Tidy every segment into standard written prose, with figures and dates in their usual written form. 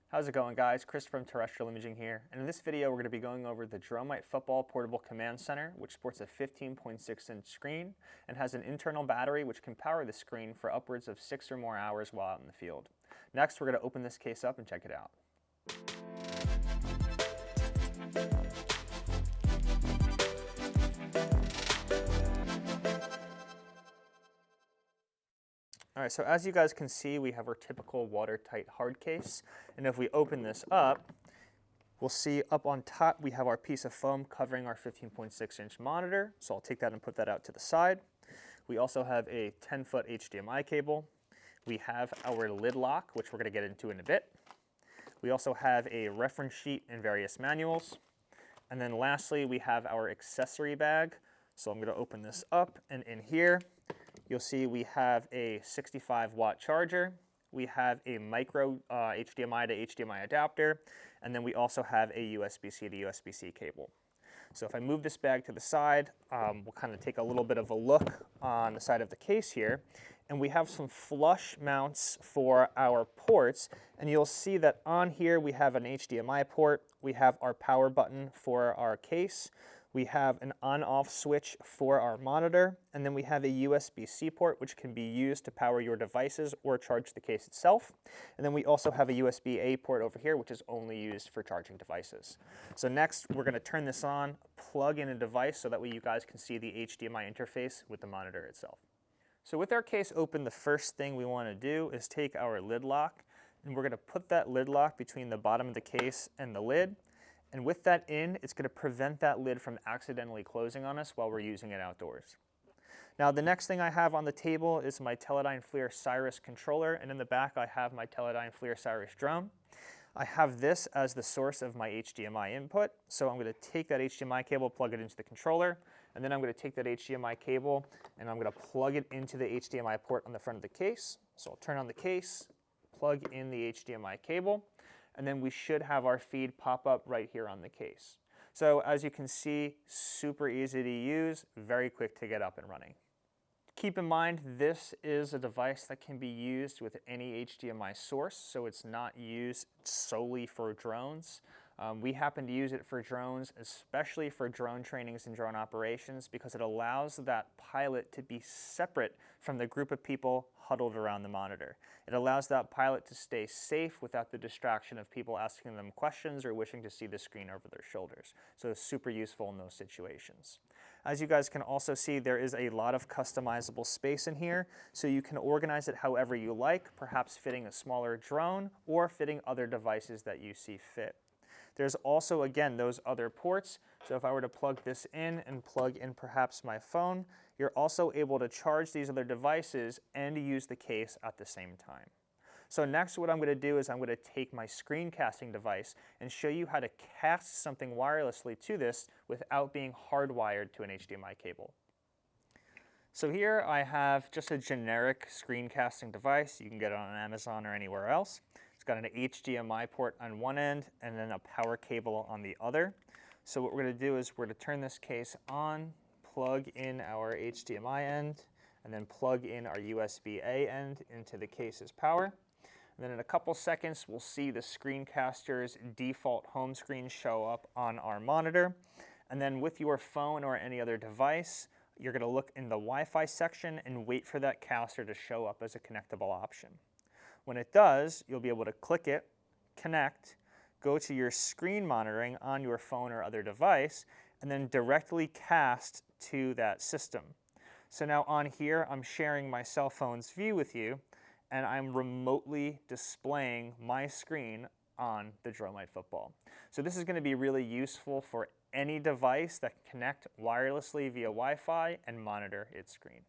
How's it going, guys? Chris from Terrestrial Imaging here, and in this video we're going to be going over the DroMight Football Portable Command Center, which sports a 15.6-inch screen and has an internal battery which can power the screen for upwards of 6 or more hours while out in the field. Next, we're going to open this case up and check it out. All right, so as you guys can see, we have our typical watertight hard case, and if we open this up, we'll see up on top we have our piece of foam covering our 15.6-inch monitor, so I'll take that and put that out to the side. We also have a 10-foot HDMI cable. We have our lid lock, which we're going to get into in a bit. We also have a reference sheet and various manuals. And then lastly, we have our accessory bag. So I'm going to open this up, and in here, you'll see we have a 65-watt charger. We have a micro HDMI to HDMI adapter, and then we also have a USB-C to USB-C cable. So if I move this bag to the side, we'll kind of take a little bit of a look on the side of the case here, and we have some flush mounts for our ports, and you'll see that on here we have an HDMI port, we have our power button for our case, we have an on-off switch for our monitor, and then we have a USB-C port which can be used to power your devices or charge the case itself. And then we also have a USB-A port over here which is only used for charging devices. So next we're going to turn this on, plug in a device so that way you guys can see the HDMI interface with the monitor itself. So with our case open, the first thing we want to do is take our lid lock, and we're going to put that lid lock between the bottom of the case and the lid. And with that in, it's going to prevent that lid from accidentally closing on us while we're using it outdoors. Now the next thing I have on the table is my Teledyne FLIR Cyrus controller, and in the back I have my Teledyne FLIR Cyrus drone. I have this as the source of my HDMI input, so I'm going to take that HDMI cable, plug it into the controller, and then I'm going to take that HDMI cable and I'm going to plug it into the HDMI port on the front of the case. So I'll turn on the case, plug in the HDMI cable, and then we should have our feed pop up right here on the case. So as you can see, super easy to use, very quick to get up and running. Keep in mind, this is a device that can be used with any HDMI source, so it's not used solely for drones. We happen to use it for drones, especially for drone trainings and drone operations, because it allows that pilot to be separate from the group of people huddled around the monitor. It allows that pilot to stay safe without the distraction of people asking them questions or wishing to see the screen over their shoulders. So it's super useful in those situations. As you guys can also see, there is a lot of customizable space in here, so you can organize it however you like, perhaps fitting a smaller drone or fitting other devices that you see fit. There's also, again, those other ports, so if I were to plug this in and plug in perhaps my phone, you're also able to charge these other devices and use the case at the same time. So next what I'm going to do is I'm going to take my screencasting device and show you how to cast something wirelessly to this without being hardwired to an HDMI cable. So here I have just a generic screencasting device. You can get it on Amazon or anywhere else. It's got an HDMI port on one end and then a power cable on the other. So what we're going to do is we're going to turn this case on, plug in our HDMI end, and then plug in our USB-A end into the case's power. And then in a couple seconds, we'll see the screencaster's default home screen show up on our monitor. And then with your phone or any other device, you're going to look in the Wi-Fi section and wait for that caster to show up as a connectable option. When it does, you'll be able to click it, connect, go to your screen monitoring on your phone or other device, and then directly cast to that system. So now on here, I'm sharing my cell phone's view with you, and I'm remotely displaying my screen on the DroMight Football. So this is going to be really useful for any device that can connect wirelessly via Wi-Fi and monitor its screen.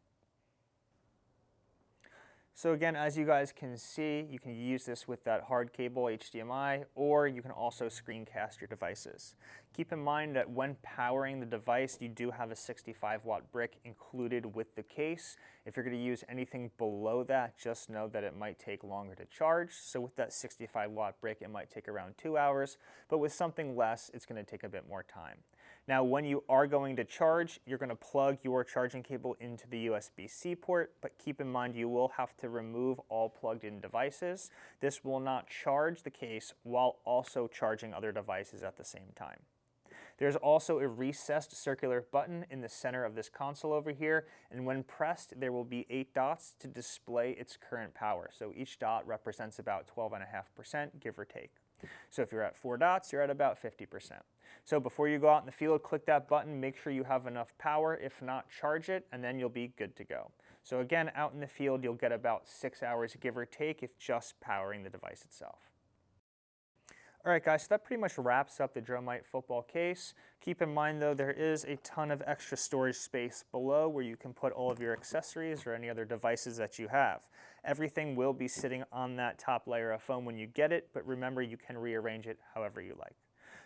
So again, as you guys can see, you can use this with that hard cable HDMI, or you can also screencast your devices. Keep in mind that when powering the device, you do have a 65-watt brick included with the case. If you're going to use anything below that, just know that it might take longer to charge. So with that 65-watt brick, it might take around 2 hours, but with something less, it's going to take a bit more time. Now, when you are going to charge, you're going to plug your charging cable into the USB-C port, but keep in mind you will have to remove all plugged-in devices. This will not charge the case while also charging other devices at the same time. There's also a recessed circular button in the center of this console over here, and when pressed, there will be 8 dots to display its current power. So each dot represents about 12.5%, give or take. So if you're at 4 dots, you're at about 50%. So before you go out in the field, click that button, make sure you have enough power. If not, charge it, and then you'll be good to go. So again, out in the field, you'll get about 6 hours, give or take, if just powering the device itself. All right, guys, so that pretty much wraps up the DroMight Football case. Keep in mind, though, there is a ton of extra storage space below where you can put all of your accessories or any other devices that you have. Everything will be sitting on that top layer of foam when you get it, but remember, you can rearrange it however you like.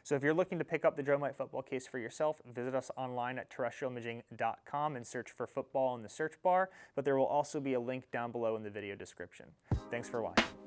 So if you're looking to pick up the DroMight Football case for yourself, visit us online at terrestrialimaging.com and search for Football in the search bar, but there will also be a link down below in the video description. Thanks for watching.